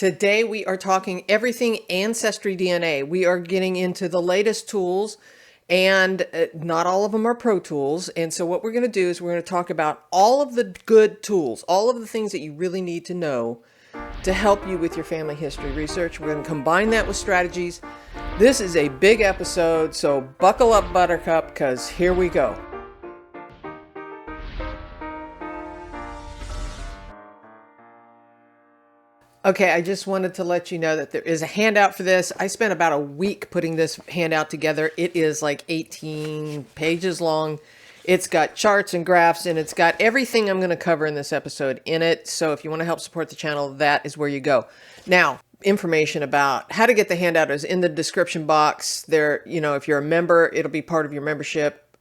Today we are talking everything Ancestry DNA. We are getting into the latest tools, and not all of them are pro tools. And so what we're going to do is we're going to talk about all of the good tools, all of the things that you really need to know to help you with your family history research. We're going to combine that with strategies. This is a big episode, so buckle up, Buttercup, because here we go. Okay, I just wanted to let you know that there is a handout for this. I spent about a week putting this handout together. It is like 18 pages long. It's got charts and graphs, and it's got everything I'm going to cover in this episode in it. So if you want to help support the channel, that is where you go. Now, information about how to get the handout is in the description box. There, if you're a member, it'll be part of your membership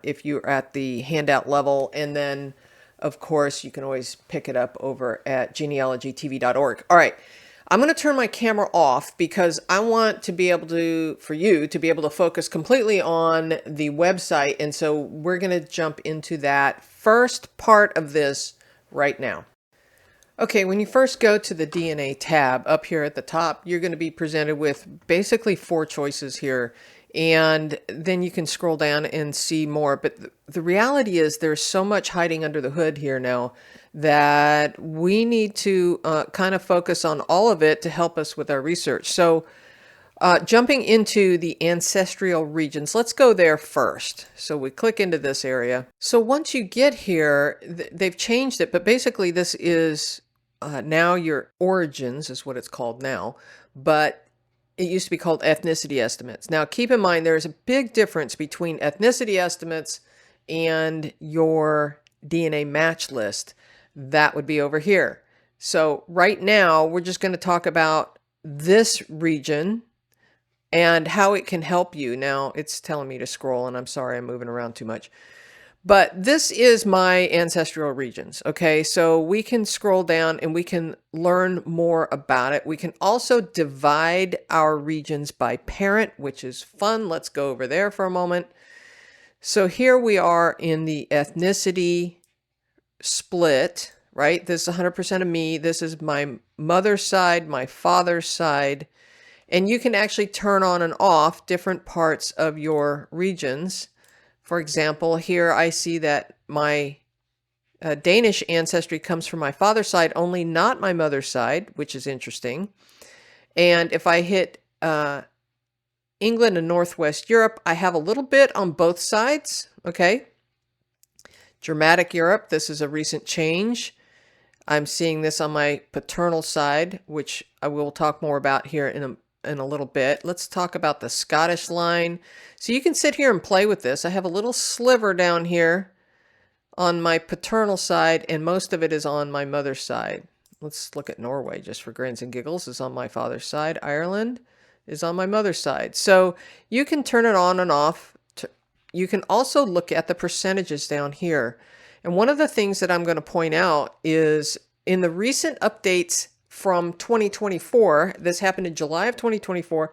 if you're at the handout level. And then of course, you can always pick it up over at genealogytv.org. All right, I'm going to turn my camera off because I want to be able to, for you to be able to focus completely on the website. And so we're going to jump into that first part of this right now. Okay, when you first go to the DNA tab up here at the top, you're going to be presented with basically 4 choices here. And then you can scroll down and see more. But the reality is there's so much hiding under the hood here now that we need to kind of focus on all of it to help us with our research. So jumping into the ancestral regions, let's go there first. So we click into this area. So once you get here, they've changed it, but basically this is now your origins is what it's called now. But it used to be called ethnicity estimates. Now, keep in mind, there's a big difference between ethnicity estimates and your DNA match list. That would be over here. So right now, we're just going to talk about this region and how it can help you. Now, it's telling me to scroll, and I'm sorry, I'm moving around too much. But this is my ancestral regions, okay? So we can scroll down and we can learn more about it. We can also divide our regions by parent, which is fun. Let's go over there for a moment. So here we are in the ethnicity split, right? This is 100% of me. This is my mother's side, my father's side. And you can actually turn on and off different parts of your regions. For example, here I see that my Danish ancestry comes from my father's side only, not my mother's side, which is interesting. And if I hit England and Northwest Europe, I have a little bit on both sides, okay? Dramatic Europe, this is a recent change. I'm seeing this on my paternal side, which I will talk more about here in a little bit. Let's talk about the Scottish line. So you can sit here and play with this. I have a little sliver down here on my paternal side, and most of it is on my mother's side. Let's look at Norway just for grins and giggles. It's on my father's side. Ireland is on my mother's side. So you can turn it on and off. You can also look at the percentages down here. And one of the things that I'm going to point out is in the recent updates from 2024, this happened in July of 2024.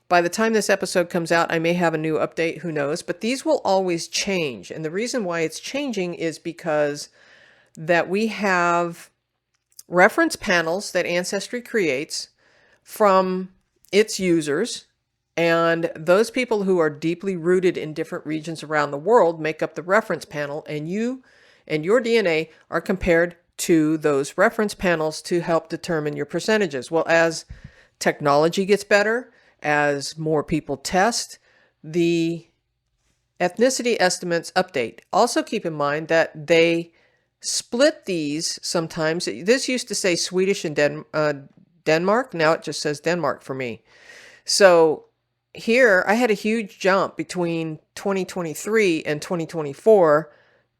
By the time this episode comes out, I may have a new update, who knows, but these will always change. And the reason why it's changing is because that we have reference panels that Ancestry creates from its users, and those people who are deeply rooted in different regions around the world make up the reference panel, and you and your DNA are compared to those reference panels to help determine your percentages. Well, as technology gets better, as more people test, the ethnicity estimates update. Also keep in mind that they split these sometimes. This used to say Swedish and Denmark. Now it just says Denmark for me. So here I had a huge jump between 2023 and 2024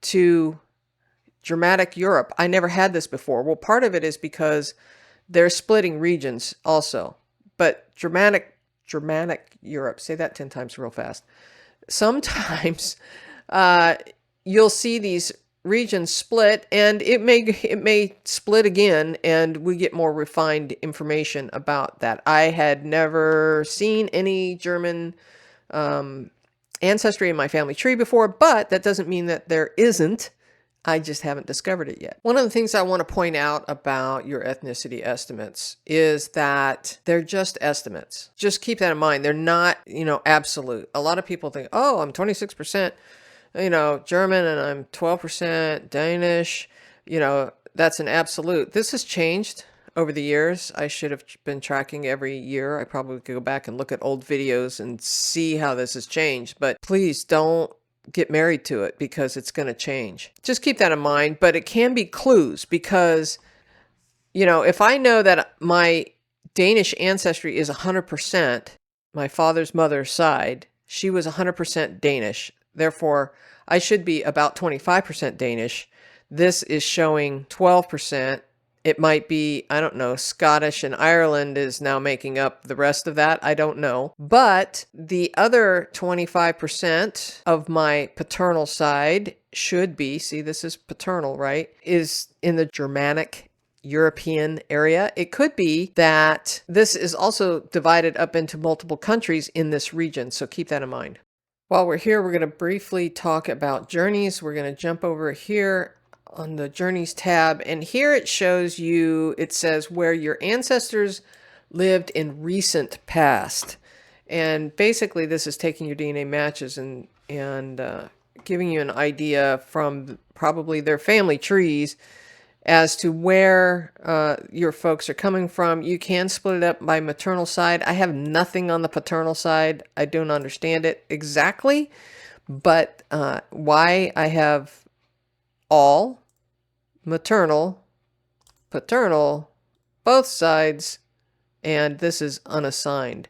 to Dramatic Europe. I never had this before. Well, part of it is because they're splitting regions also. But Dramatic Europe, say that 10 times real fast. Sometimes you'll see these regions split, and it may split again, and we get more refined information about that. I had never seen any German ancestry in my family tree before, but that doesn't mean that there isn't. I just haven't discovered it yet. One of the things I want to point out about your ethnicity estimates is that they're just estimates. Just keep that in mind. They're not, absolute. A lot of people think, oh, I'm 26%, German, and I'm 12% Danish. That's an absolute. This has changed over the years. I should have been tracking every year. I probably could go back and look at old videos and see how this has changed. But please don't get married to it because it's going to change. Just keep that in mind. But it can be clues because, if I know that my Danish ancestry is 100%, my father's mother's side, she was 100% Danish. Therefore, I should be about 25% Danish. This is showing 12%. It might be, I don't know, Scottish and Ireland is now making up the rest of that. I don't know. But the other 25% of my paternal side should be, see, this is paternal, right? Is in the Germanic European area. It could be that this is also divided up into multiple countries in this region. So keep that in mind. While we're here, we're going to briefly talk about journeys. We're going to jump over here on the Journeys tab, and here it shows you, it says where your ancestors lived in recent past. And basically this is taking your DNA matches and giving you an idea from probably their family trees as to where your folks are coming from. You can split it up by maternal side. I have nothing on the paternal side. I don't understand it exactly, but why I have all, maternal, paternal, both sides, and this is unassigned.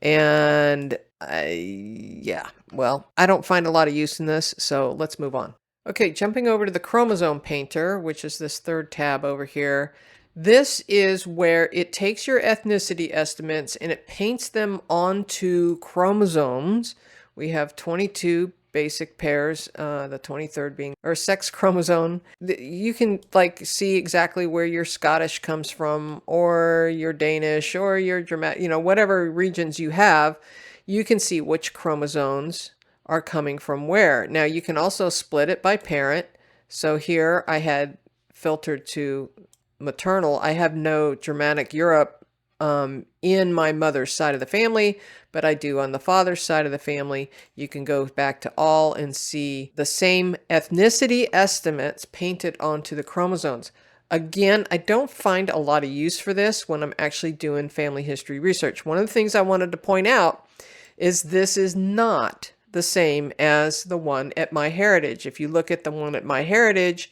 And yeah, well, I don't find a lot of use in this, so let's move on. Okay, jumping over to the Chromosome Painter, which is this third tab over here. This is where it takes your ethnicity estimates and it paints them onto chromosomes. We have 22 basic pairs, the 23rd being our sex chromosome. You can see exactly where your Scottish comes from, or your Danish, or your German, whatever regions you have, you can see which chromosomes are coming from where. Now you can also split it by parent. So here I had filtered to maternal. I have no Germanic Europe in my mother's side of the family, but I do on the father's side of the family. You can go back to all and see the same ethnicity estimates painted onto the chromosomes. Again, I don't find a lot of use for this when I'm actually doing family history research. One of the things I wanted to point out is this is not the same as the one at MyHeritage. If you look at the one at MyHeritage,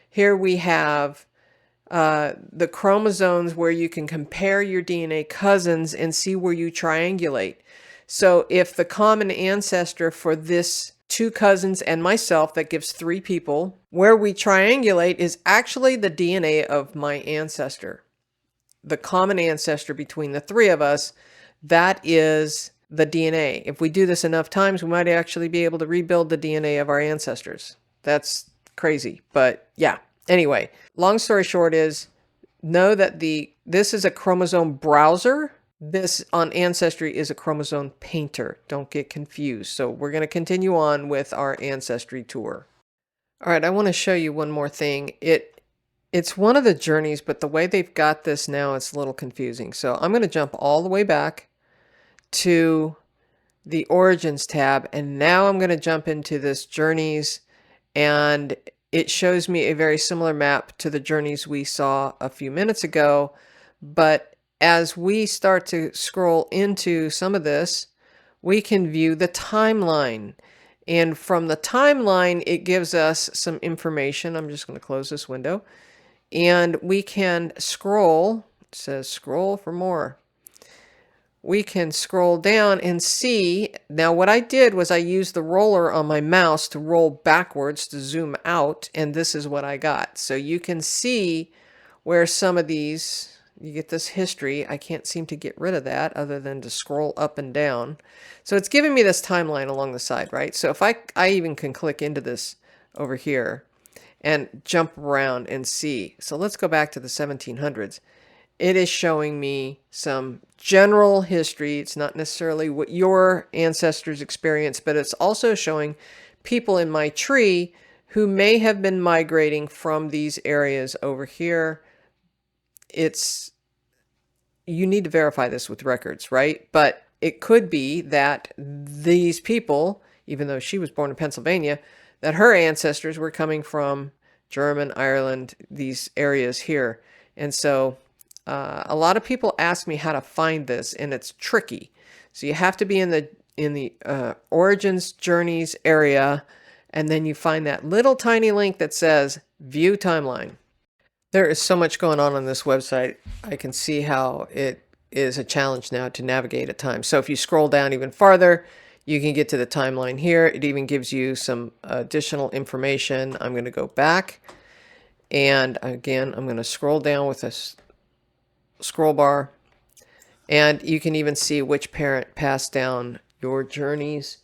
here we have the chromosomes where you can compare your DNA cousins and see where you triangulate. So if the common ancestor for this 2 cousins and myself, that gives 3 people, where we triangulate is actually the DNA of my ancestor. The common ancestor between the 3 of us, that is the DNA. If we do this enough times, we might actually be able to rebuild the DNA of our ancestors. That's crazy, but yeah. Anyway, long story short is, know that this is a chromosome browser. This on Ancestry is a chromosome painter. Don't get confused. So we're going to continue on with our Ancestry tour. All right, I want to show you one more thing. It's one of the journeys, but the way they've got this now, it's a little confusing. So I'm going to jump all the way back to the Origins tab, and now I'm going to jump into this Journeys, and it shows me a very similar map to the journeys we saw a few minutes ago. But as we start to scroll into some of this, we can view the timeline. And from the timeline, it gives us some information. I'm just going to close this window. And we can scroll. It says scroll for more. We can scroll down and see. Now what I did was I used the roller on my mouse to roll backwards to zoom out, and this is what I got. So you can see where some of these, you get this history. I can't seem to get rid of that other than to scroll up and down. So it's giving me this timeline along the side, right? So if I even can click into this over here and jump around and see. So let's go back to the 1700s. It is showing me some general history. It's not necessarily what your ancestors experienced, but it's also showing people in my tree who may have been migrating from these areas over here. You need to verify this with records, right? But it could be that these people, even though she was born in Pennsylvania, that her ancestors were coming from German, Ireland, these areas here. And so a lot of people ask me how to find this, and it's tricky. So you have to be in the origins journeys area, and then you find that little tiny link that says view timeline. There is so much going on this website. I can see how it is a challenge now to navigate at times. So if you scroll down even farther, you can get to the timeline here. It even gives you some additional information. I'm going to go back. And again, I'm going to scroll down with this scroll bar. And you can even see which parent passed down your journeys.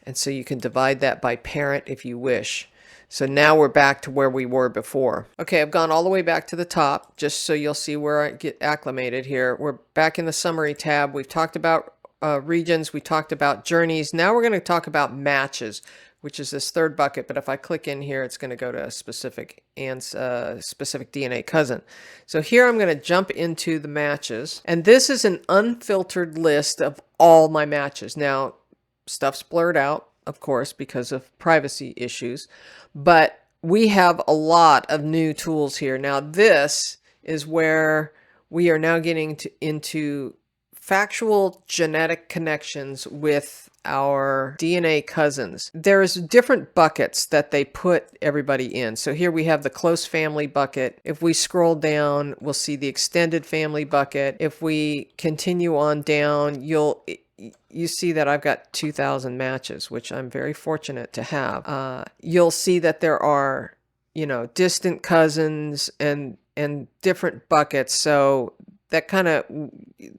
And so you can divide that by parent if you wish. So now we're back to where we were before. Okay, I've gone all the way back to the top, just so you'll see where I get acclimated here. We're back in the summary tab. We've talked about regions. We talked about journeys. Now we're going to talk about matches, which is this third bucket. But if I click in here, it's going to go to a specific DNA cousin. So here I'm going to jump into the matches. And this is an unfiltered list of all my matches. Now, stuff's blurred out, of course, because of privacy issues, but we have a lot of new tools here. Now, this is where we are now getting into factual genetic connections with our DNA cousins. There's different buckets that they put everybody in. So here we have the close family bucket. If we scroll down, we'll see the extended family bucket. If we continue on down, you see that I've got 2,000 matches, which I'm very fortunate to have. You'll see that there are, distant cousins and different buckets. So that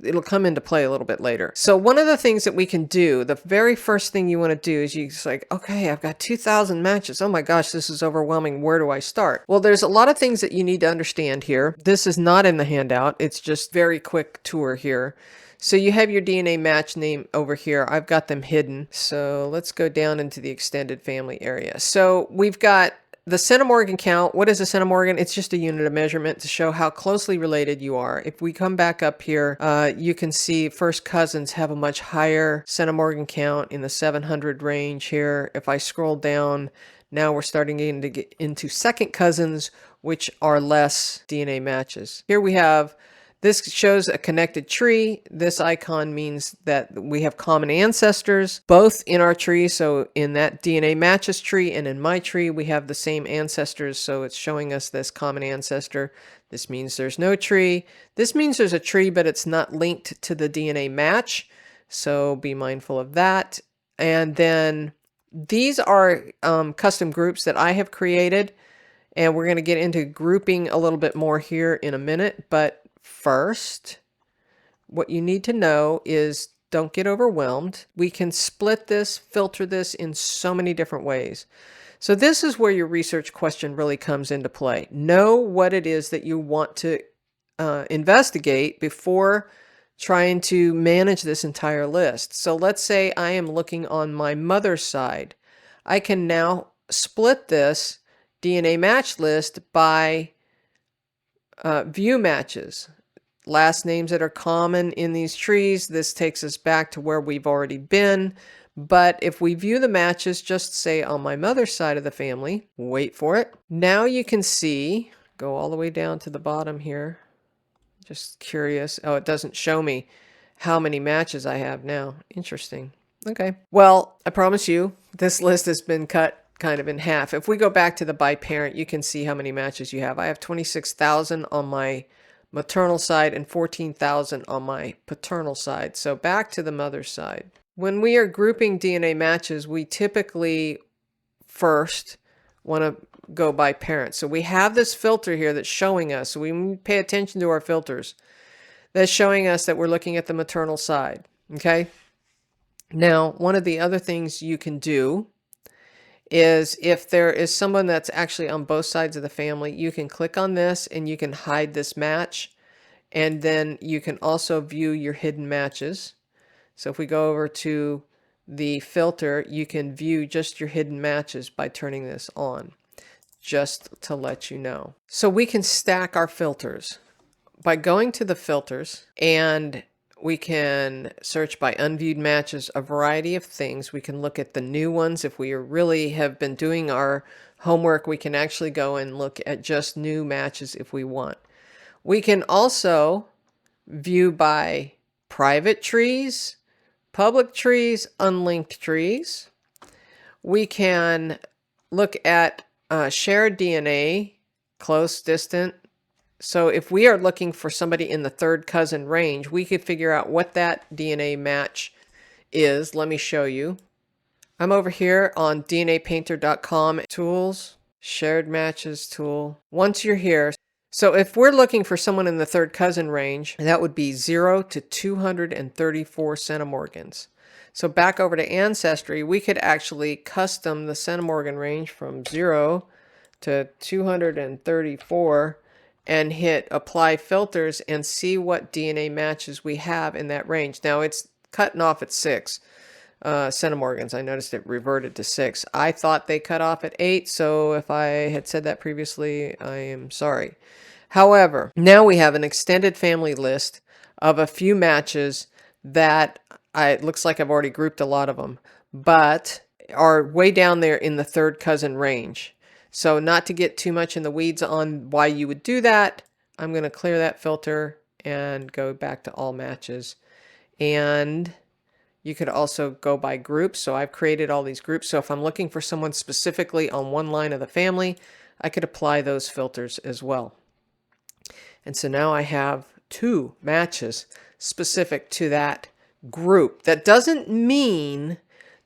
it'll come into play a little bit later. So one of the things that we can do, the very first thing you want to do is just like, okay, I've got 2,000 matches. Oh my gosh, this is overwhelming. Where do I start? Well, there's a lot of things that you need to understand here. This is not in the handout. It's just very quick tour here. So you have your DNA match name over here. I've got them hidden. So let's go down into the extended family area. So we've got the centimorgan count. What is a centimorgan? It's just a unit of measurement to show how closely related you are. If we come back up here, you can see first cousins have a much higher centimorgan count in the 700 range here. If I scroll down, now we're starting to get into second cousins, which are less DNA matches. Here we have, this shows a connected tree. This icon means that we have common ancestors, both in our tree. So in that DNA matches tree and in my tree, we have the same ancestors. So it's showing us this common ancestor. This means there's no tree. This means there's a tree, but it's not linked to the DNA match. So be mindful of that. And then these are custom groups that I have created. And we're going to get into grouping a little bit more here in a minute. But first, what you need to know is don't get overwhelmed. We can split this, filter this in so many different ways. So this is where your research question really comes into play. Know what it is that you want to investigate before trying to manage this entire list. So let's say I am looking on my mother's side. I can now split this DNA match list by view matches, last names that are common in these trees. This takes us back to where we've already been. But if we view the matches, just say on my mother's side of the family, wait for it. Now you can see, go all the way down to the bottom here. Just curious. Oh, it doesn't show me how many matches I have now. Interesting. Okay. Well, I promise you, this list has been cut kind of in half. If we go back to the by parent, you can see how many matches you have. I have 26,000 on my maternal side and 14,000 on my paternal side. So back to the mother's side. When we are grouping DNA matches, we typically first want to go by parent. So we have this filter here that's showing us, so we pay attention to our filters, that's showing us that we're looking at the maternal side. Okay. Now, one of the other things you can do is if there is someone that's actually on both sides of the family, you can click on this and you can hide this match. And then you can also view your hidden matches. So if we go over to the filter, you can view just your hidden matches by turning this on. just to let you know. So we can stack our filters by going to the filters, and we can search by unviewed matches, a variety of things. We can look at the new ones. If we really have been doing our homework, we can actually go and look at just new matches if we want. We can also view by private trees, public trees, unlinked trees. We can look at shared DNA, close, distant. So if we are looking for somebody in the third cousin range, we could figure out what that DNA match is. Let me show you. I'm over here on DNApainter.com, tools, shared matches tool. Once you're here, so if we're looking for someone in the third cousin range, that would be 0 to 234 centimorgans. So back over to Ancestry, we could actually custom the centimorgan range from 0 to 234 and hit apply filters and see what DNA matches we have in that range. Now it's cutting off at 6 centimorgans. I noticed it reverted to 6. I thought they cut off at 8, so if I had said that previously, I am sorry. However, now we have an extended family list of a few matches that it looks like I've already grouped a lot of them, but are way down there in the third cousin range. So not to get too much in the weeds on why you would do that, I'm going to clear that filter and go back to all matches. And you could also go by groups. So I've created all these groups. So if I'm looking for someone specifically on one line of the family, I could apply those filters as well. And so now I have 2 matches specific to that group. That doesn't mean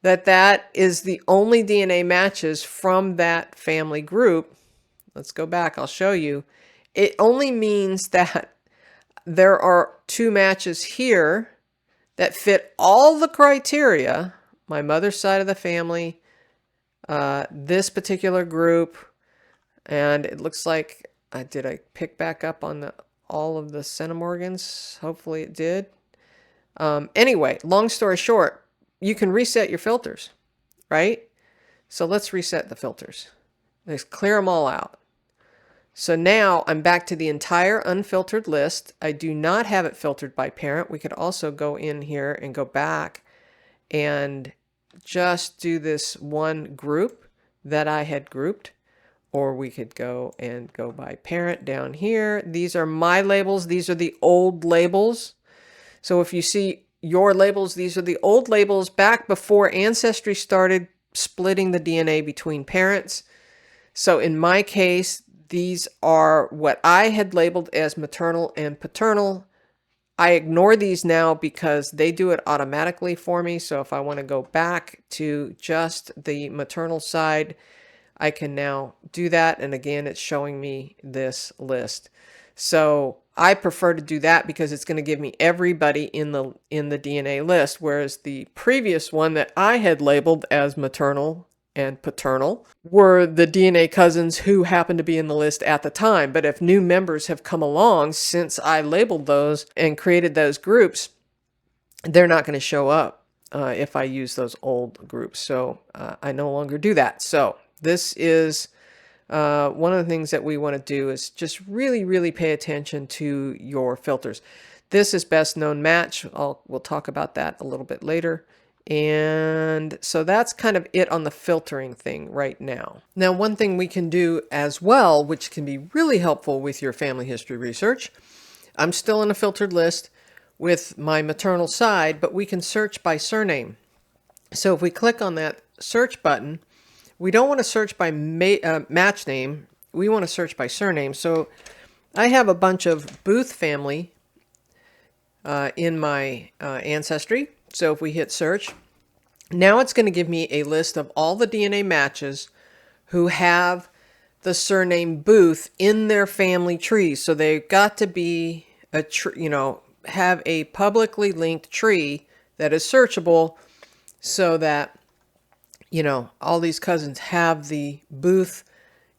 that that is the only DNA matches from that family group. Let's go back, I'll show you. It only means that there are 2 matches here that fit all the criteria, my mother's side of the family, this particular group, and it looks like, did I pick back up on all of the centimorgans? Hopefully it did. Anyway, long story short, you can reset your filters, right? So let's reset the filters. Let's clear them all out. So now I'm back to the entire unfiltered list. I do not have it filtered by parent. We could also go in here and go back and just do this one group that I had grouped. Or we could go by parent down here. These are my labels. These are the old labels. So if you see your labels, these are the old labels back before Ancestry started splitting the DNA between parents. So in my case, these are what I had labeled as maternal and paternal. I ignore these now because they do it automatically for me. So if I want to go back to just the maternal side, I can now do that. And again, it's showing me this list. So I prefer to do that because it's going to give me everybody in the DNA list, whereas the previous one that I had labeled as maternal and paternal were the DNA cousins who happened to be in the list at the time. But if new members have come along since I labeled those and created those groups, they're not going to show up if I use those old groups. So I no longer do that. So this is one of the things that we want to do is just really, really pay attention to your filters. This is best known match. We'll talk about that a little bit later. And so that's kind of it on the filtering thing right now. Now, one thing we can do as well, which can be really helpful with your family history research, I'm still in a filtered list with my maternal side, but we can search by surname. So if we click on that search button, we don't want to search by match name. We want to search by surname. So I have a bunch of Booth family in my Ancestry. So if we hit search, now it's going to give me a list of all the DNA matches who have the surname Booth in their family trees. So they've got to be have a publicly linked tree that is searchable so that all these cousins have the Booth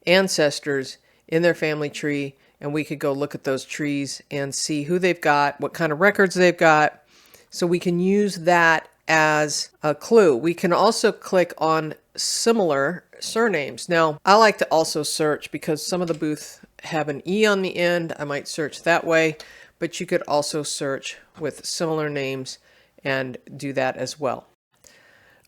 ancestors in their family tree, and we could go look at those trees and see who they've got, what kind of records they've got. So we can use that as a clue. We can also click on similar surnames. Now, I like to also search because some of the booths have an E on the end. I might search that way, but you could also search with similar names and do that as well.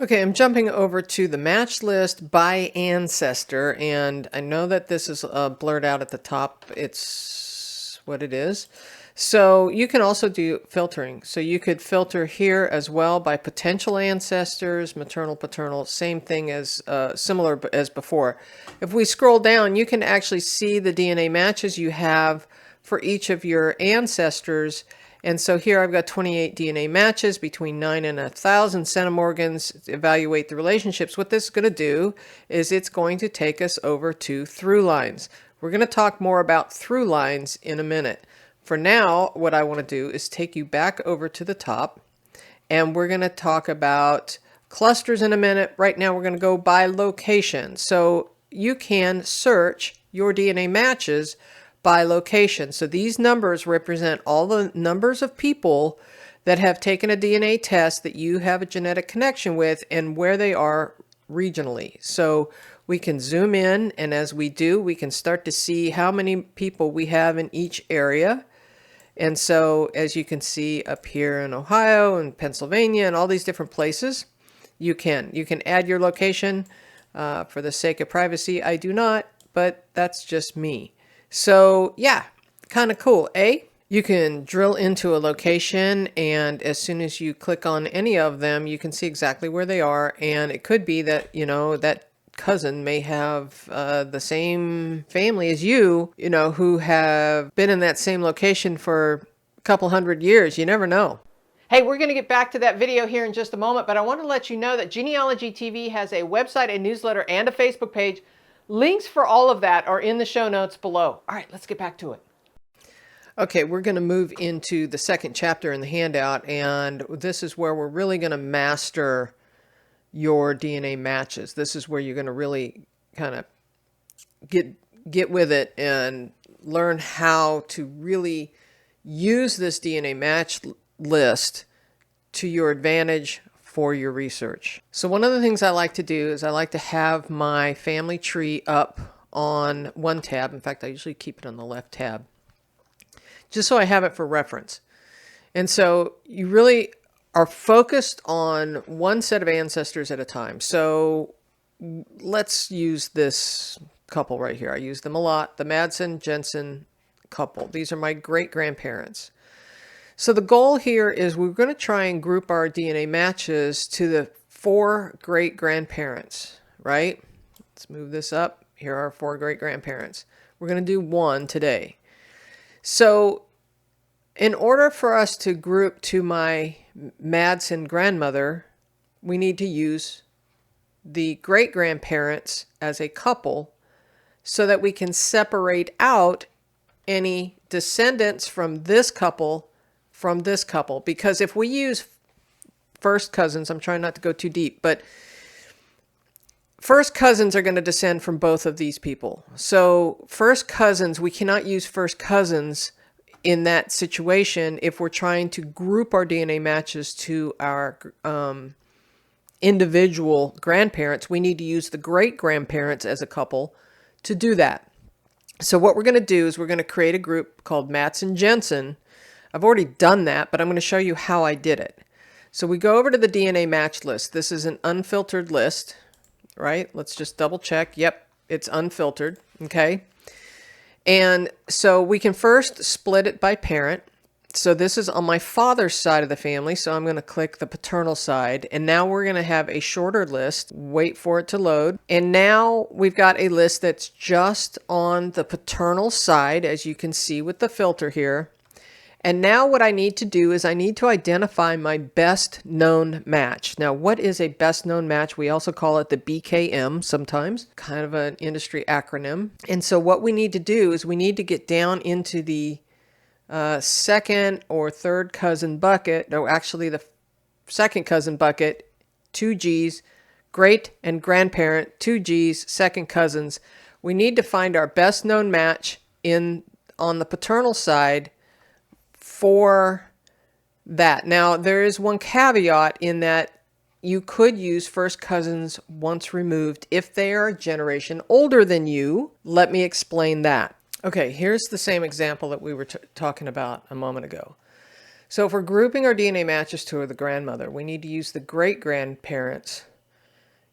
Okay, I'm jumping over to the match list by ancestor, and I know that this is blurred out at the top. It's what it is. So you can also do filtering. So you could filter here as well by potential ancestors, maternal, paternal, same thing as similar as before. If we scroll down, you can actually see the DNA matches you have for each of your ancestors. And so here I've got 28 DNA matches between 9 and 1,000 centimorgans. Evaluate the relationships. What this is going to do is it's going to take us over to ThruLines. We're going to talk more about ThruLines in a minute. For now, what I want to do is take you back over to the top, and we're going to talk about clusters in a minute. Right now we're going to go by location. So you can search your DNA matches by location. So these numbers represent all the numbers of people that have taken a DNA test that you have a genetic connection with and where they are regionally. So we can zoom in, and as we do, we can start to see how many people we have in each area. And so as you can see up here in Ohio and Pennsylvania and all these different places, you can add your location. For the sake of privacy, I do not, but that's just me. So yeah, kind of cool, eh? You can drill into a location, and as soon as you click on any of them, you can see exactly where they are. And it could be that, you know, that cousin may have the same family as you, who have been in that same location for a couple hundred years. You never know. Hey, we're going to get back to that video here in just a moment, but I want to let you know that Genealogy TV has a website, a newsletter, and a Facebook page. Links for all of that are in the show notes below. All right, let's get back to it. Okay, we're going to move into the second chapter in the handout, and this is where we're really going to master your DNA matches. This is where you're going to really kind of get with it and learn how to really use this DNA match list to your advantage for your research. So one of the things I like to do is I like to have my family tree up on one tab. In fact, I usually keep it on the left tab, just so I have it for reference. And so you really are focused on one set of ancestors at a time. So let's use this couple right here. I use them a lot, the Madsen-Jensen couple. These are my great-grandparents. So the goal here is we're going to try and group our DNA matches to the 4 great-grandparents, right? Let's move this up. Here are 4 great-grandparents. We're going to do 1 today. So in order for us to group to my Madsen grandmother, we need to use the great-grandparents as a couple so that we can separate out any descendants from this couple from this couple. Because if we use first cousins, I'm trying not to go too deep, but first cousins are going to descend from both of these people. So first cousins, we cannot use first cousins in that situation if we're trying to group our DNA matches to our individual grandparents. We need to use the great-grandparents as a couple to do that. So what we're going to do is we're going to create a group called Madsen-Jensen. I've already done that, but I'm going to show you how I did it. So we go over to the DNA match list. This is an unfiltered list, right? Let's just double check. Yep, it's unfiltered, okay? And so we can first split it by parent. So this is on my father's side of the family, so I'm going to click the paternal side. And now we're going to have a shorter list. Wait for it to load. And now we've got a list that's just on the paternal side, as you can see with the filter here. And now what I need to do is I need to identify my best known match. Now, what is a best known match? We also call it the BKM sometimes, kind of an industry acronym. And so what we need to do is we need to get down into the second or third cousin bucket. No, actually the second cousin bucket, 2 Gs, great and grandparent, 2 Gs, second cousins. We need to find our best known match on the paternal side for that. Now, there is one caveat in that you could use first cousins once removed if they are a generation older than you. Let me explain that. Okay, here's the same example that we were talking about a moment ago. So if we're grouping our DNA matches to the grandmother, we need to use the great-grandparents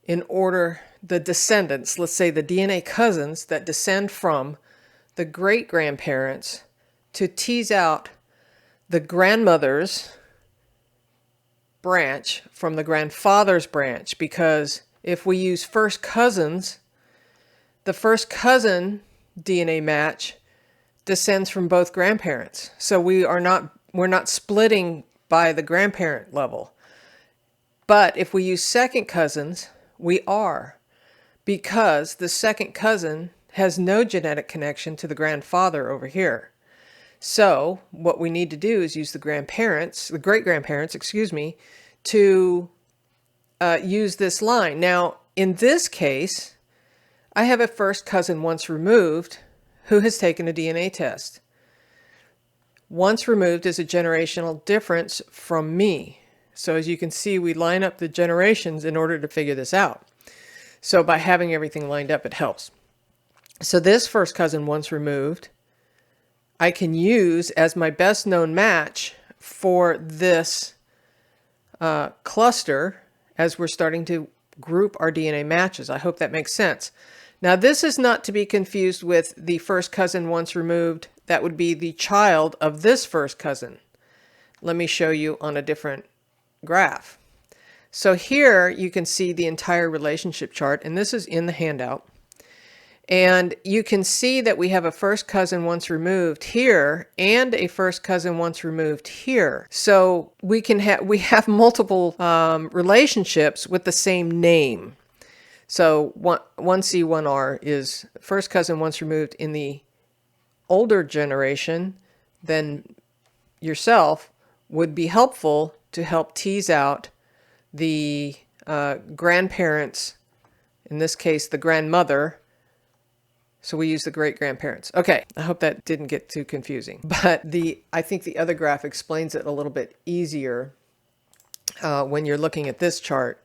in order, the descendants, let's say the DNA cousins that descend from the great-grandparents, to tease out the grandmother's branch from the grandfather's branch, because if we use first cousins, the first cousin DNA match descends from both grandparents. So we're not splitting by the grandparent level. But if we use second cousins, we are, because the second cousin has no genetic connection to the grandfather over here. So what we need to do is use the great-grandparents, excuse me, to use this line. Now, in this case, I have a first cousin once removed who has taken a DNA test. Once removed is a generational difference from me. So as you can see, we line up the generations in order to figure this out. So by having everything lined up, it helps. So this first cousin once removed, I can use as my best known match for this cluster as we're starting to group our DNA matches. I hope that makes sense. Now, this is not to be confused with the first cousin once removed. That would be the child of this first cousin. Let me show you on a different graph. So here you can see the entire relationship chart, and this is in the handout. And you can see that we have a first cousin once removed here and a first cousin once removed here. So we have multiple relationships with the same name. So 1C, 1R is first cousin once removed in the older generation than yourself would be helpful to help tease out the grandparents, in this case, the grandmother. So we use the great-grandparents. Okay, I hope that didn't get too confusing. But I think the other graph explains it a little bit easier when you're looking at this chart,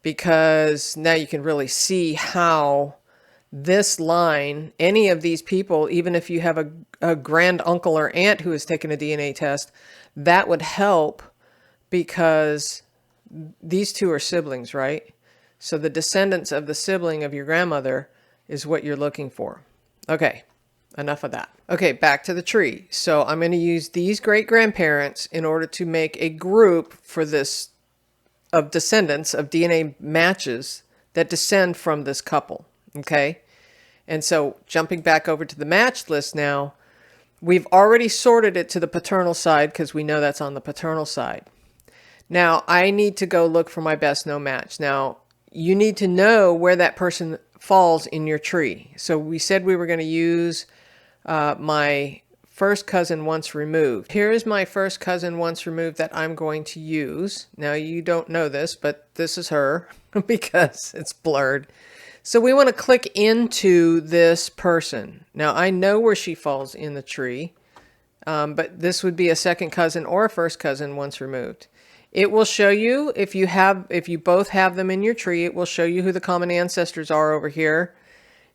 because now you can really see how this line, any of these people, even if you have a grand uncle or aunt who has taken a DNA test, that would help because these two are siblings, right? So the descendants of the sibling of your grandmother is what you're looking for. Okay, enough of that. Okay, back to the tree. So I'm going to use these great-grandparents in order to make a group for this of descendants of DNA matches that descend from this couple. Okay, and so jumping back over to the match list now, we've already sorted it to the paternal side because we know that's on the paternal side. Now I need to go look for my best known match. Now you need to know where that person falls in your tree. So we said we were going to use my first cousin once removed. Here is my first cousin once removed that I'm going to use. Now you don't know this, but this is her because it's blurred. So we want to click into this person. Now I know where she falls in the tree, but this would be a second cousin or a first cousin once removed. It will show you, if you both have them in your tree, it will show you who the common ancestors are over here.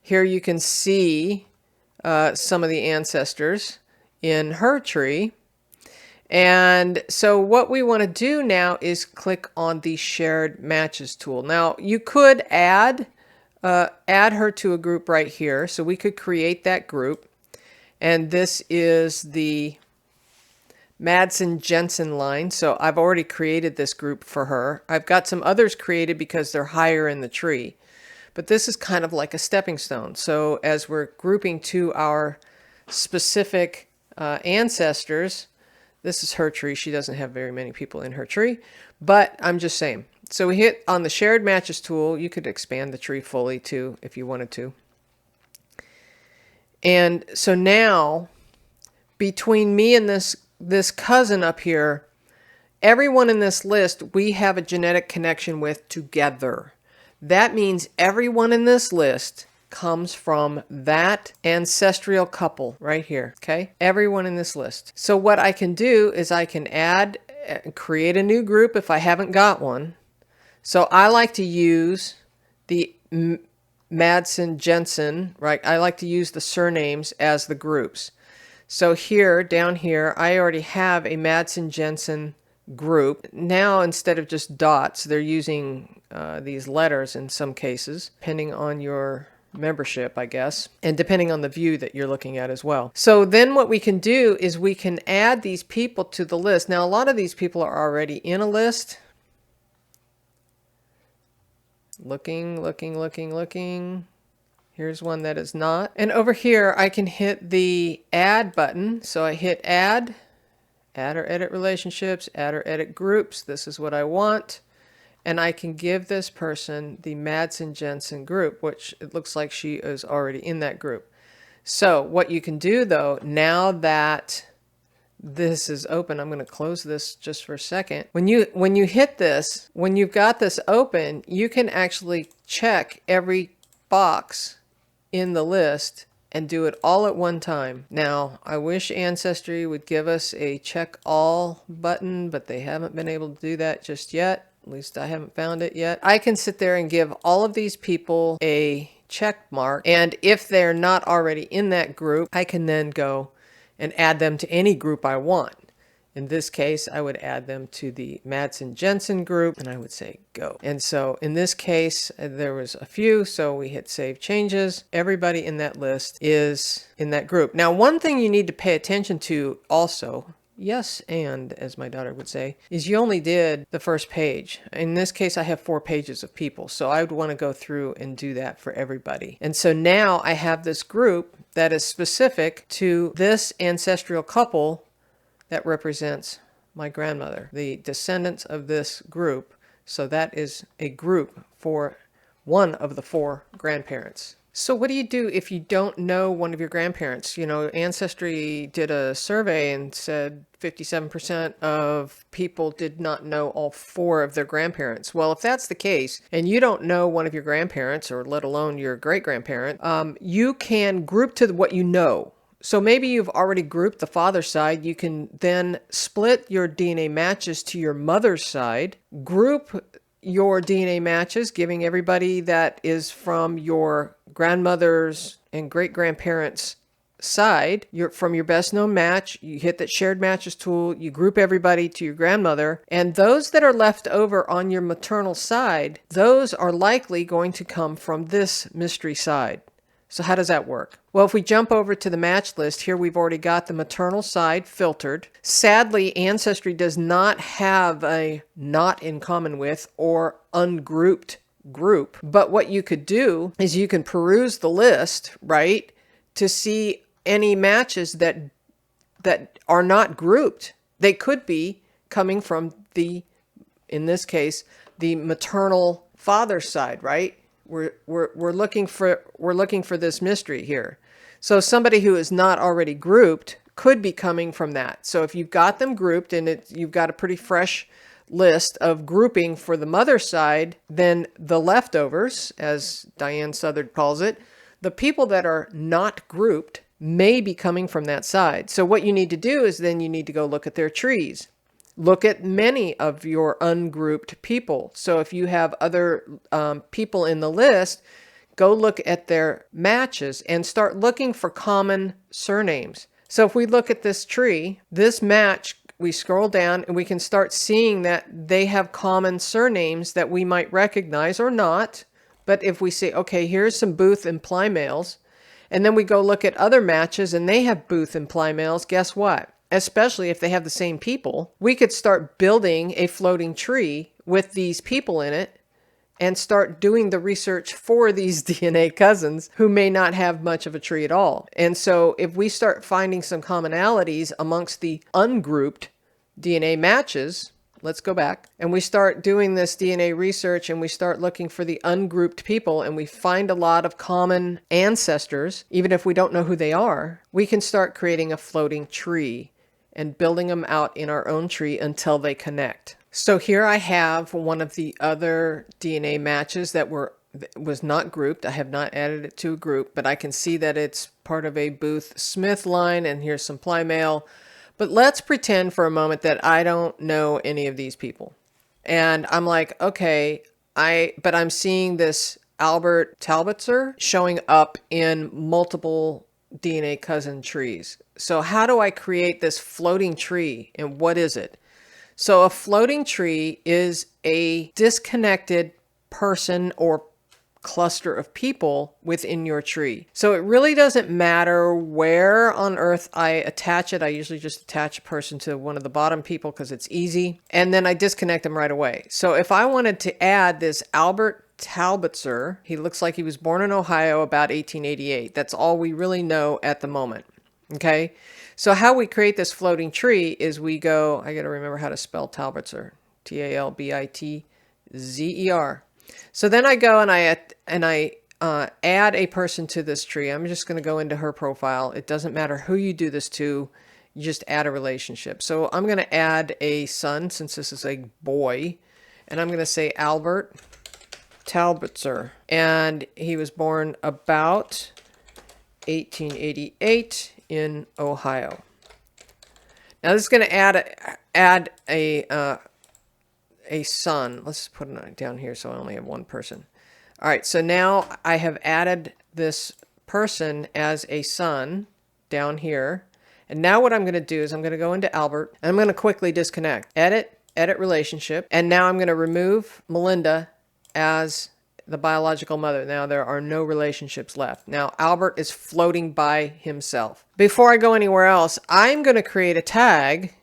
Here you can see some of the ancestors in her tree. And so what we want to do now is click on the Shared Matches tool. Now you could add her to a group right here. So we could create that group. And this is the Madsen-Jensen line. So I've already created this group for her. I've got some others created because they're higher in the tree. But this is kind of like a stepping stone. So as we're grouping to our specific ancestors, this is her tree. She doesn't have very many people in her tree, but I'm just saying. So we hit on the Shared Matches tool. You could expand the tree fully too if you wanted to. And so now between me and this cousin up here, everyone in this list we have a genetic connection with together. That means everyone in this list comes from that ancestral couple right here, okay? Everyone in this list. So what I can do is I can create a new group if I haven't got one. So I like to use the Madsen Jensen, right? I like to use the surnames as the groups. So here, down here, I already have a Madsen Jensen group. Now, instead of just dots, they're using these letters in some cases, depending on your membership, I guess, and depending on the view that you're looking at as well. So then what we can do is we can add these people to the list. Now, a lot of these people are already in a list. Looking. Here's one that is not. And over here, I can hit the add button. So I hit add or edit relationships, add or edit groups. This is what I want. And I can give this person the Madsen Jensen group, which it looks like she is already in that group. So what you can do though, now that this is open, I'm going to close this just for a second. When you hit this, when you've got this open, you can actually check every box in the list and do it all at one time. Now, I wish Ancestry would give us a check all button, but they haven't been able to do that just yet. At least I haven't found it yet. I can sit there and give all of these people a check mark, and if they're not already in that group, I can then go and add them to any group I want. In this case, I would add them to the Madsen Jensen group, and I would say go. And so in this case, there was a few, so we hit save changes. Everybody in that list is in that group. Now, one thing you need to pay attention to also, yes, and as my daughter would say, is you only did the first page. In this case, I have 4 pages of people, so I would want to go through and do that for everybody. And so now I have this group that is specific to this ancestral couple that represents my grandmother, the descendants of this group. So that is a group for one of the 4 grandparents. So what do you do if you don't know one of your grandparents? You know, Ancestry did a survey and said 57% of people did not know all 4 of their grandparents. Well, if that's the case, and you don't know one of your grandparents, or let alone your great-grandparent, you can group to what you know. So maybe you've already grouped the father's side. You can then split your DNA matches to your mother's side, group your DNA matches, giving everybody that is from your grandmother's and great-grandparents' side, from your best known match, you hit that shared matches tool, you group everybody to your grandmother, and those that are left over on your maternal side, those are likely going to come from this mystery side. So how does that work? Well, if we jump over to the match list, here we've already got the maternal side filtered. Sadly, Ancestry does not have a not in common with or ungrouped group. But what you could do is you can peruse the list, right, to see any matches that are not grouped. They could be coming from in this case, the maternal father's side, right? We're looking for this mystery here. So somebody who is not already grouped could be coming from that. So if you've got them grouped and you've got a pretty fresh list of grouping for the mother side, then the leftovers, as Diane Southard calls it, the people that are not grouped may be coming from that side. So what you need to do is then you need to go look at their trees. Look at many of your ungrouped people. So if you have other people in the list, go look at their matches and start looking for common surnames. So if we look at this tree, this match, we scroll down and we can start seeing that they have common surnames that we might recognize or not. But if we say, okay, here's some Booth and Plymales, and then we go look at other matches and they have Booth and Plymales, guess what? Especially if they have the same people, we could start building a floating tree with these people in it and start doing the research for these DNA cousins who may not have much of a tree at all. And so if we start finding some commonalities amongst the ungrouped DNA matches, let's go back, and we start doing this DNA research and we start looking for the ungrouped people and we find a lot of common ancestors, even if we don't know who they are, we can start creating a floating tree and building them out in our own tree until they connect. So here I have one of the other DNA matches that was not grouped. I have not added it to a group, but I can see that it's part of a Booth Smith line, and here's some Plymale. But let's pretend for a moment that I don't know any of these people. And I'm like, okay, but I'm seeing this Albert Talbotser showing up in multiple DNA cousin trees. So how do I create this floating tree, and what is it? So a floating tree is a disconnected person or cluster of people within your tree. So it really doesn't matter where on earth I attach it. I usually just attach a person to one of the bottom people because it's easy. And then I disconnect them right away. So if I wanted to add this Albert Talbotser, he looks like he was born in Ohio about 1888. That's all we really know at the moment. Okay. So how we create this floating tree is we go, I got to remember how to spell Talbotser, Talbitzer. So then I go and I add a person to this tree. I'm just going to go into her profile. It doesn't matter who you do this to. You just add a relationship. So I'm going to add a son since this is a boy. And I'm going to say Albert Talbotser. And he was born about 1888 in Ohio. Now this is going to add a son. Let's put it down here so I only have one person. All right, so now I have added this person as a son down here. And now what I'm going to do is I'm going to go into Albert and I'm going to quickly disconnect. Edit relationship. And now I'm going to remove Melinda as the biological mother. Now there are no relationships left. Now Albert is floating by himself. Before I go anywhere else, I'm going to create a tag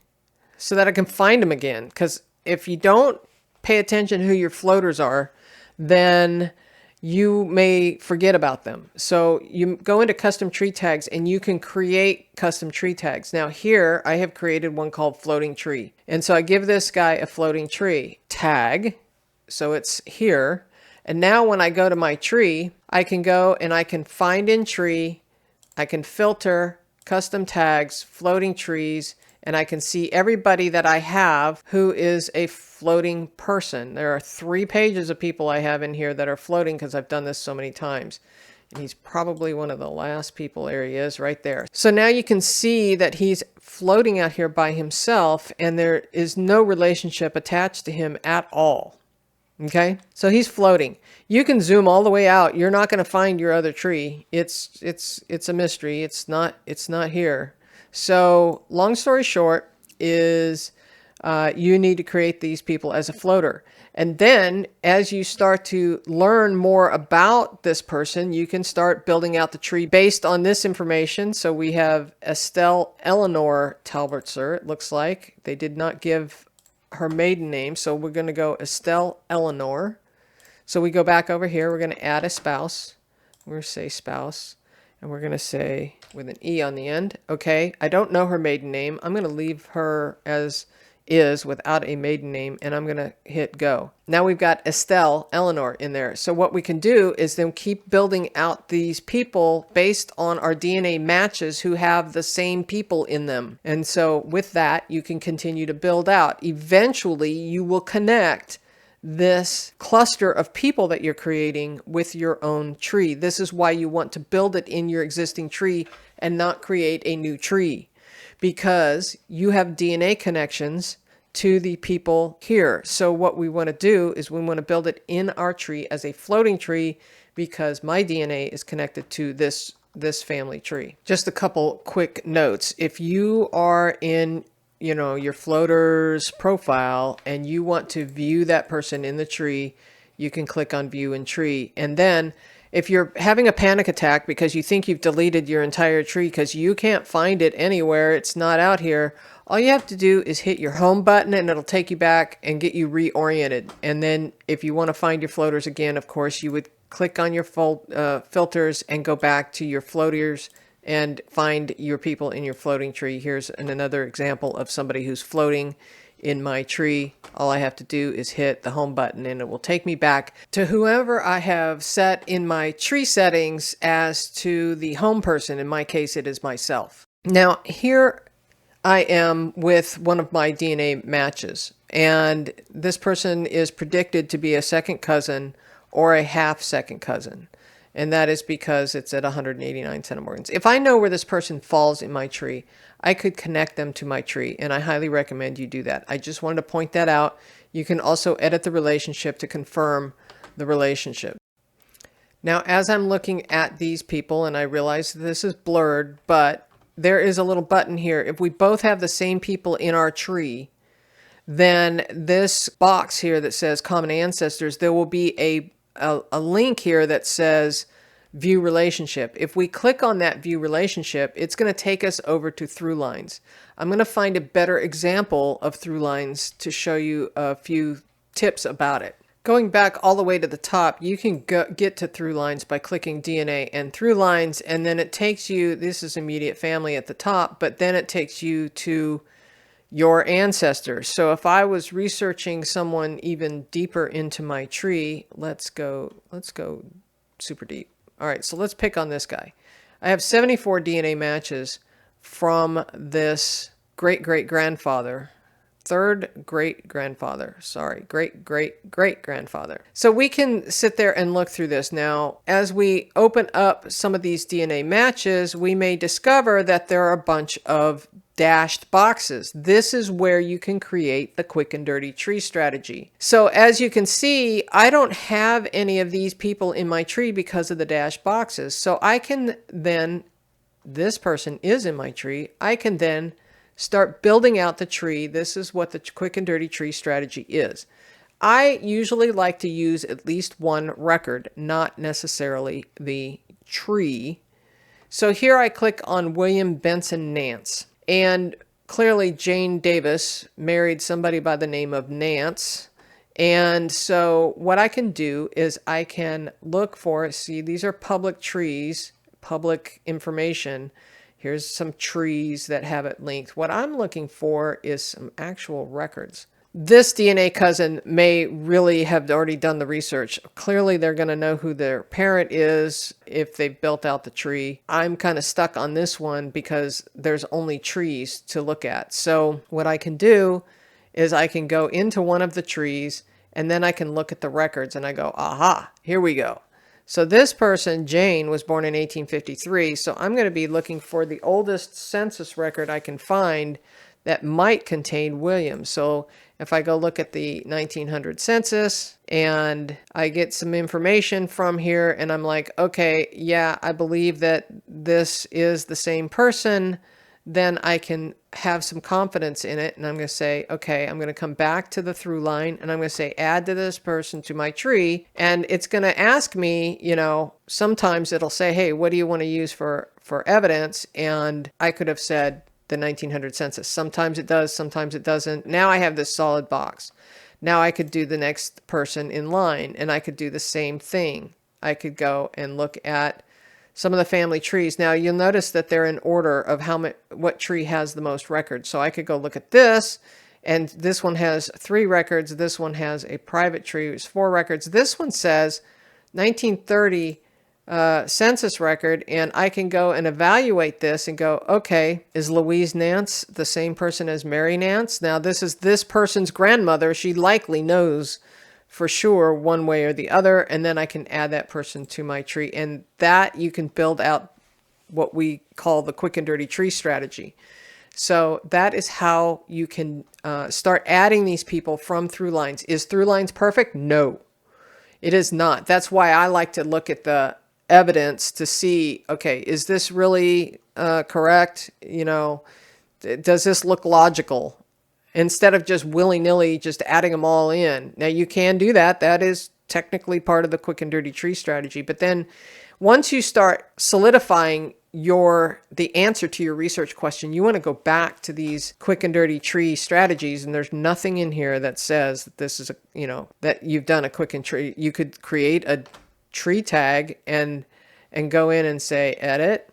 so that I can find him again. Because if you don't pay attention to who your floaters are, then you may forget about them. So you go into custom tree tags and you can create custom tree tags. Now here I have created one called floating tree. And so I give this guy a floating tree tag. So it's here. And now when I go to my tree, I can go and I can find in tree, I can filter custom tags, floating trees, and I can see everybody that I have who is a floating person. There are 3 pages of people I have in here that are floating because I've done this so many times. And he's probably one of the last people. There he is right there. So now you can see that he's floating out here by himself and there is no relationship attached to him at all. Okay, so he's floating. You can zoom all the way out. You're not going to find your other tree. It's a mystery. It's not here. So long story short is you need to create these people as a floater. And then as you start to learn more about this person, you can start building out the tree based on this information. So we have Estelle Eleanor Talbotser. It looks like they did not give her maiden name. So we're going to go Estelle Eleanor. So we go back over here. We're going to add a spouse. We're going to say spouse. And we're going to say with an E on the end. Okay, I don't know her maiden name. I'm going to leave her as is without a maiden name. And I'm going to hit go. Now we've got Estelle Eleanor in there. So what we can do is then keep building out these people based on our DNA matches who have the same people in them. And so with that, you can continue to build out. Eventually, you will connect this cluster of people that you're creating with your own tree. This is why you want to build it in your existing tree and not create a new tree, because you have DNA connections to the people here. So what we want to do is we want to build it in our tree as a floating tree because my DNA is connected to this family tree. Just a couple quick notes. If you are in your floater's profile and you want to view that person in the tree, you can click on view in tree. And then if you're having a panic attack because you think you've deleted your entire tree because you can't find it anywhere, it's not out here, all you have to do is hit your home button and it'll take you back and get you reoriented. And then if you want to find your floaters again, of course, you would click on your filters and go back to your floaters and find your people in your floating tree. Here's another example of somebody who's floating in my tree. All I have to do is hit the home button and it will take me back to whoever I have set in my tree settings as to the home person. In my case, it is myself. Now here I am with one of my DNA matches, and this person is predicted to be a second cousin or a half second cousin. And that is because it's at 189 centimorgans. If I know where this person falls in my tree, I could connect them to my tree, and I highly recommend you do that. I just wanted to point that out. You can also edit the relationship to confirm the relationship. Now, as I'm looking at these people, and I realize this is blurred, but there is a little button here. If we both have the same people in our tree, then this box here that says common ancestors, there will be a link here that says view relationship. If we click on that view relationship, it's going to take us over to ThruLines. I'm going to find a better example of ThruLines to show you a few tips about it. Going back all the way to the top, you can get to ThruLines by clicking DNA and ThruLines, and then it takes you, this is immediate family at the top, but then it takes you to your ancestors. So if I was researching someone even deeper into my tree, let's go super deep. All right, so let's pick on this guy. I have 74 DNA matches from this great-great-grandfather, third great-grandfather, sorry, great-great-great-grandfather. So we can sit there and look through this. Now, as we open up some of these DNA matches, we may discover that there are a bunch of dashed boxes. This is where you can create the quick and dirty tree strategy. So as you can see, I don't have any of these people in my tree because of the dashed boxes. So I can then, this person is in my tree, I can then start building out the tree. This is what the quick and dirty tree strategy is. I usually like to use at least one record, not necessarily the tree. So here I click on William Benson Nance. And clearly Jane Davis married somebody by the name of Nance. And so what I can do is I can look for, see, these are public trees, public information. Here's some trees that have it linked. What I'm looking for is some actual records. This DNA cousin may really have already done the research. Clearly, they're going to know who their parent is if they've built out the tree. I'm kind of stuck on this one because there's only trees to look at. So what I can do is I can go into one of the trees and then I can look at the records and I go, aha, here we go. So this person, Jane, was born in 1853. So I'm going to be looking for the oldest census record I can find that might contain William. So if I go look at the 1900 census and I get some information from here and I'm like, okay, yeah, I believe that this is the same person, then I can have some confidence in it. And I'm going to say, okay, I'm going to come back to the through line and I'm going to say, add to this person to my tree. And it's going to ask me, you know, sometimes it'll say, hey, what do you want to use for evidence? And I could have said, the 1900 census. Sometimes it does, sometimes it doesn't. Now I have this solid box. Now I could do the next person in line and I could do the same thing. I could go and look at some of the family trees. Now you'll notice that they're in order of what tree has the most records. So I could go look at this and this one has 3 records. This one has a private tree, it's 4 records. This one says 1930 census record, and I can go and evaluate this and go, okay, is Louise Nance the same person as Mary Nance? Now this is this person's grandmother. She likely knows for sure one way or the other, and then I can add that person to my tree, and that you can build out what we call the quick and dirty tree strategy. So that is how you can start adding these people from ThruLines. Is ThruLines perfect? No, it is not. That's why I like to look at the evidence to see, okay, is this really correct? You know, does this look logical? Instead of just willy-nilly just adding them all in. Now you can do that. That is technically part of the quick and dirty tree strategy. But then once you start solidifying the answer to your research question, you want to go back to these quick and dirty tree strategies, and there's nothing in here that says that this is a, you know, that you've done a quick and tree. You could create a tree tag and go in and say edit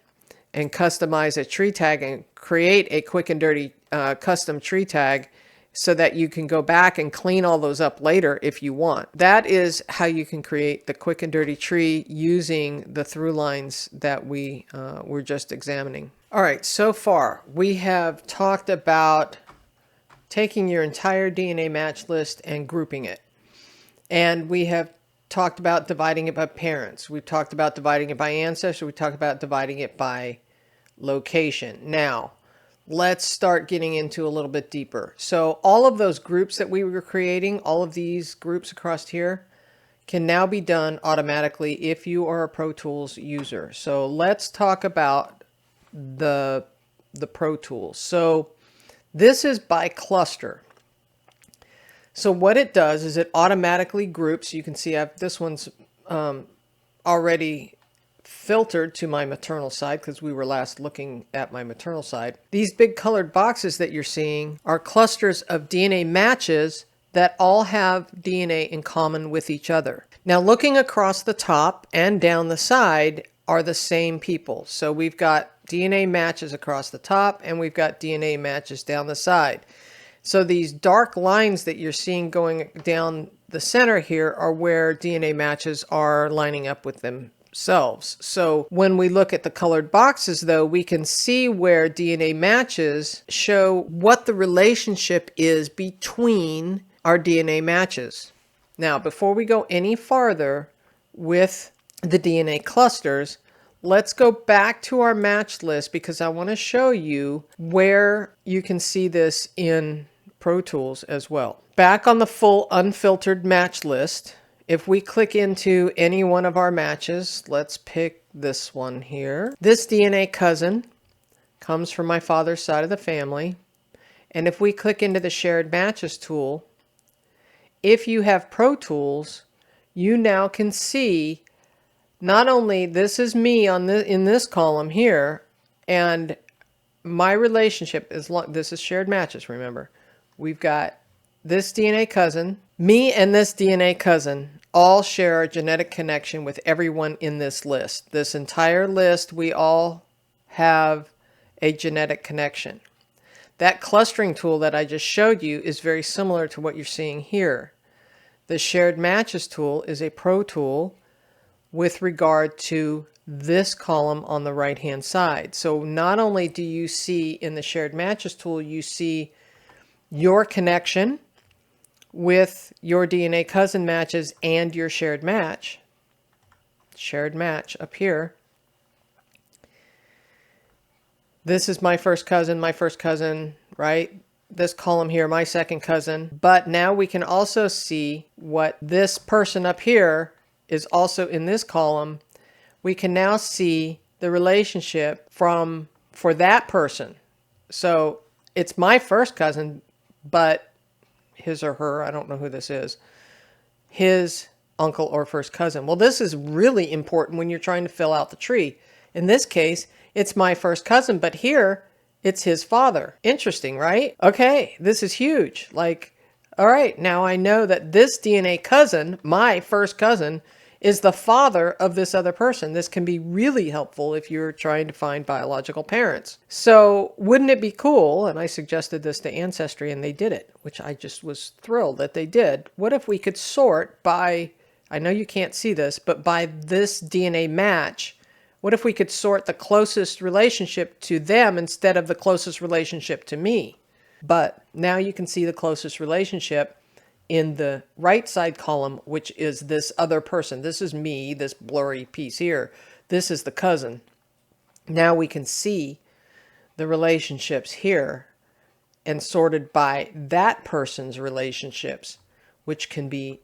and customize a tree tag and create a quick and dirty custom tree tag so that you can go back and clean all those up later if you want. That is how you can create the quick and dirty tree using the ThruLines that we were just examining. All right, so far we have talked about taking your entire DNA match list and grouping it. And we have talked about dividing it by parents. We've talked about dividing it by ancestry. We talked about dividing it by location. Now, let's start getting into a little bit deeper. So all of those groups that we were creating, all of these groups across here, can now be done automatically if you are a Pro Tools user. So let's talk about the Pro Tools. So this is by cluster. So what it does is it automatically groups. You can see this one's already filtered to my maternal side because we were last looking at my maternal side. These big colored boxes that you're seeing are clusters of DNA matches that all have DNA in common with each other. Now looking across the top and down the side are the same people. So we've got DNA matches across the top and we've got DNA matches down the side. So these dark lines that you're seeing going down the center here are where DNA matches are lining up with themselves. So when we look at the colored boxes though, we can see where DNA matches show what the relationship is between our DNA matches. Now, before we go any farther with the DNA clusters, let's go back to our match list because I want to show you where you can see this in Pro Tools as well. Back on the full unfiltered match list, if we click into any one of our matches, let's pick this one here. This DNA cousin comes from my father's side of the family. And if we click into the Shared Matches tool, if you have Pro Tools, you now can see not only this is me on in this column here, and my relationship is this is shared matches, remember. We've got this DNA cousin, me and this DNA cousin all share a genetic connection with everyone in this list. This entire list, we all have a genetic connection. That clustering tool that I just showed you is very similar to what you're seeing here. The Shared Matches tool is a Pro Tool with regard to this column on the right-hand side. So not only do you see in the Shared Matches tool, you see your connection with your DNA cousin matches and your shared match up here. This is my first cousin, right? This column here, my second cousin. But now we can also see what this person up here is also in this column. We can now see the relationship for that person. So it's my first cousin, but his or her, I don't know who this is, his uncle or first cousin. Well, this is really important when you're trying to fill out the tree. In this case, it's my first cousin, but here it's his father. Interesting, right? Okay, this is huge. Like, all right, now I know that this DNA cousin, my first cousin, is the father of this other person. This can be really helpful if you're trying to find biological parents. So wouldn't it be cool, and I suggested this to Ancestry and they did it, which I just was thrilled that they did. What if we could sort by, I know you can't see this, but by this DNA match, what if we could sort the closest relationship to them instead of the closest relationship to me? But now you can see the closest relationship in the right side column, which is this other person. This is me, this blurry piece here. This is the cousin. Now we can see the relationships here and sorted by that person's relationships, which can be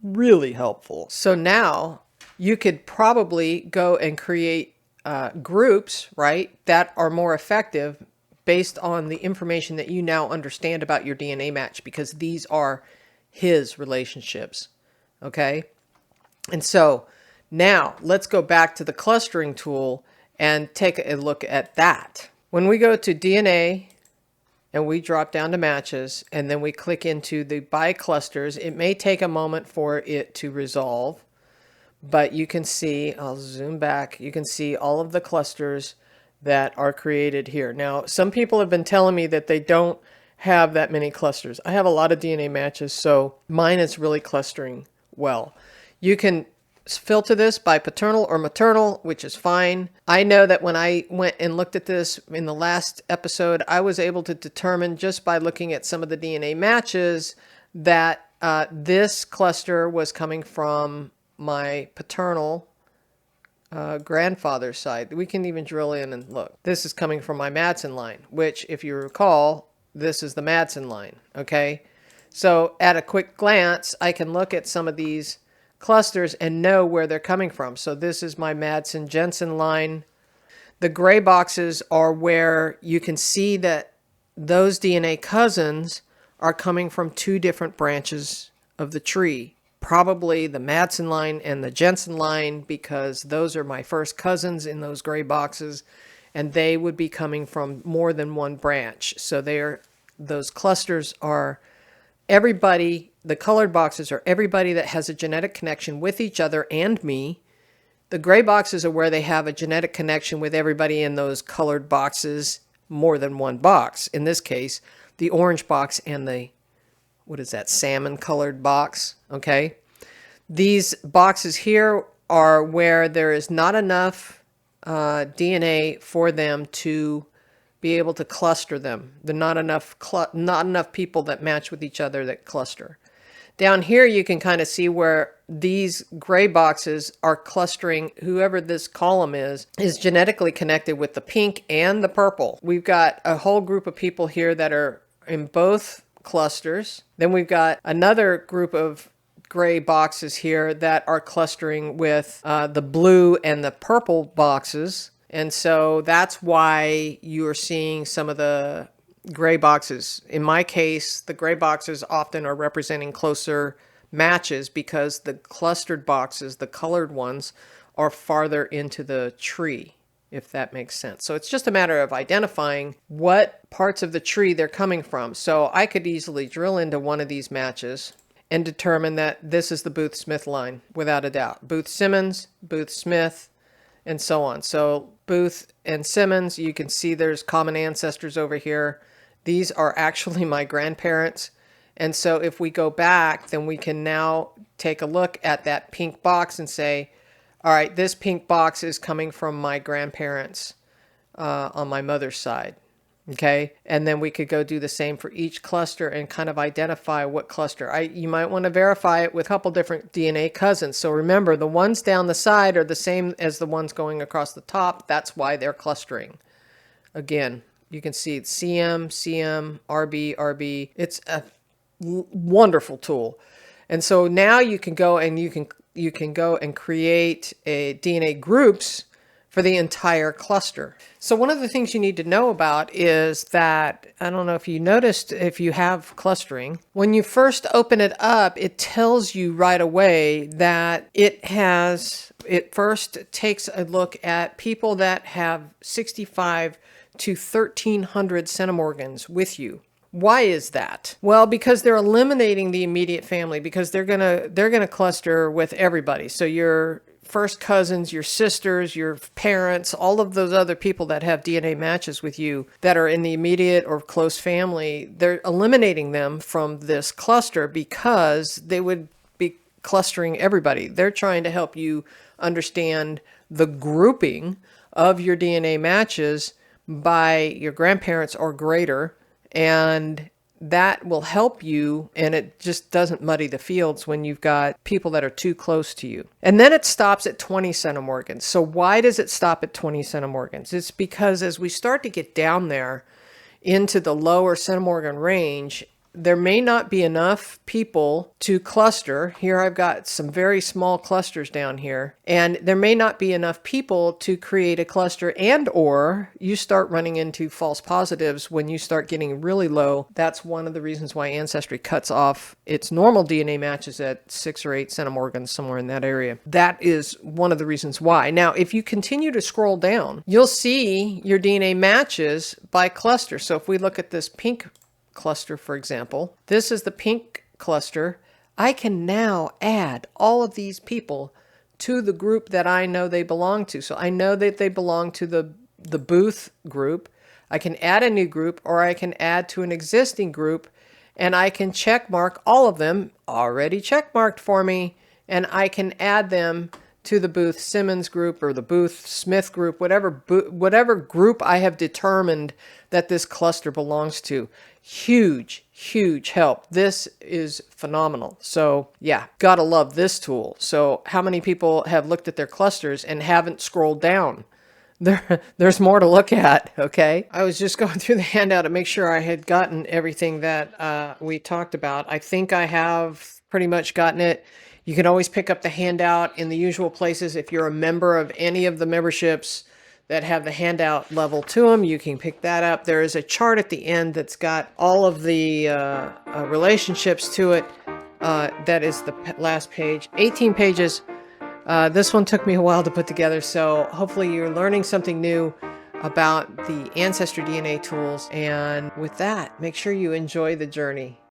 really helpful. So now you could probably go and create groups, right, that are more effective based on the information that you now understand about your DNA match, because these are his relationships, okay? And so now let's go back to the clustering tool and take a look at that. When we go to DNA and we drop down to matches and then we click into the by clusters, it may take a moment for it to resolve, but you can see, I'll zoom back, you can see all of the clusters that are created here. Now, some people have been telling me that they don't have that many clusters. I have a lot of DNA matches, so mine is really clustering well. You can filter this by paternal or maternal, which is fine. I know that when I went and looked at this in the last episode, I was able to determine just by looking at some of the DNA matches that this cluster was coming from my paternal grandfather's side. We can even drill in and look. This is coming from my Madsen line, which, if you recall, this is the Madsen line, okay? So at a quick glance, I can look at some of these clusters and know where they're coming from. So this is my Madsen-Jensen line. The gray boxes are where you can see that those DNA cousins are coming from two different branches of the tree. Probably the Madsen line and the Jensen line, because those are my first cousins in those gray boxes, and they would be coming from more than one branch. So those clusters are everybody, the colored boxes are everybody that has a genetic connection with each other and me. The gray boxes are where they have a genetic connection with everybody in those colored boxes, more than one box. In this case, the orange box and the, what is that, salmon colored box, okay? These boxes here are where there is not enough DNA for them to be able to cluster them. There are not enough people that match with each other that cluster. Down here you can kind of see where these gray boxes are clustering. Whoever this column is genetically connected with the pink and the purple. We've got a whole group of people here that are in both clusters. Then we've got another group of gray boxes here that are clustering with the blue and the purple boxes. And so that's why you're seeing some of the gray boxes. In my case, the gray boxes often are representing closer matches because the clustered boxes, the colored ones, are farther into the tree, if that makes sense. So it's just a matter of identifying what parts of the tree they're coming from. So I could easily drill into one of these matches and determine that this is the Booth-Smith line, without a doubt. Booth-Simmons, Booth-Smith, and so on. So Booth and Simmons, you can see there's common ancestors over here. These are actually my grandparents. And so if we go back, then we can now take a look at that pink box and say, all right, this pink box is coming from my grandparents on my mother's side. Okay, and then we could go do the same for each cluster and kind of identify what cluster. You might want to verify it with a couple different DNA cousins. So remember, the ones down the side are the same as the ones going across the top. That's why they're clustering. Again, you can see it's CM, CM, RB, RB. It's a wonderful tool. And so now you can go and you can go and create a DNA groups for the entire cluster. So one of the things you need to know about is that, I don't know if you noticed, if you have clustering, when you first open it up, it tells you right away that it first takes a look at people that have 65 to 1,300 centimorgans with you. Why is that? Well, because they're eliminating the immediate family, because they're gonna cluster with everybody. So your first cousins, your sisters, your parents, all of those other people that have DNA matches with you that are in the immediate or close family, they're eliminating them from this cluster because they would be clustering everybody. They're trying to help you understand the grouping of your DNA matches by your grandparents or greater, and that will help you, and it just doesn't muddy the fields when you've got people that are too close to you. And then it stops at 20 centimorgans. So why does it stop at 20 centimorgans? It's because as we start to get down there into the lower centimorgan range, there may not be enough people to cluster. Here I've got some very small clusters down here, and there may not be enough people to create a cluster, and or you start running into false positives when you start getting really low. That's one of the reasons why Ancestry cuts off its normal DNA matches at 6 or 8 centimorgans, somewhere in that area. That is one of the reasons why. Now, if you continue to scroll down, you'll see your DNA matches by cluster. So if we look at this pink cluster, for example, this is the pink cluster. I can now add all of these people to the group that I know they belong to. So I know that they belong to the Booth group. I can add a new group, or I can add to an existing group, and I can check mark all of them, already check marked for me, and I can add them to the Booth-Simmons group or the Booth-Smith group, whatever group I have determined that this cluster belongs to. Huge, huge help. This is phenomenal. So yeah, gotta love this tool. So how many people have looked at their clusters and haven't scrolled down? There's more to look at, okay? I was just going through the handout to make sure I had gotten everything that we talked about. I think I have pretty much gotten it. You can always pick up the handout in the usual places. If you're a member of any of the memberships that have the handout level to them, you can pick that up. There is a chart at the end that's got all of the relationships to it. That is the last page, 18 pages. This one took me a while to put together, so hopefully you're learning something new about the Ancestry DNA tools. And with that, make sure you enjoy the journey.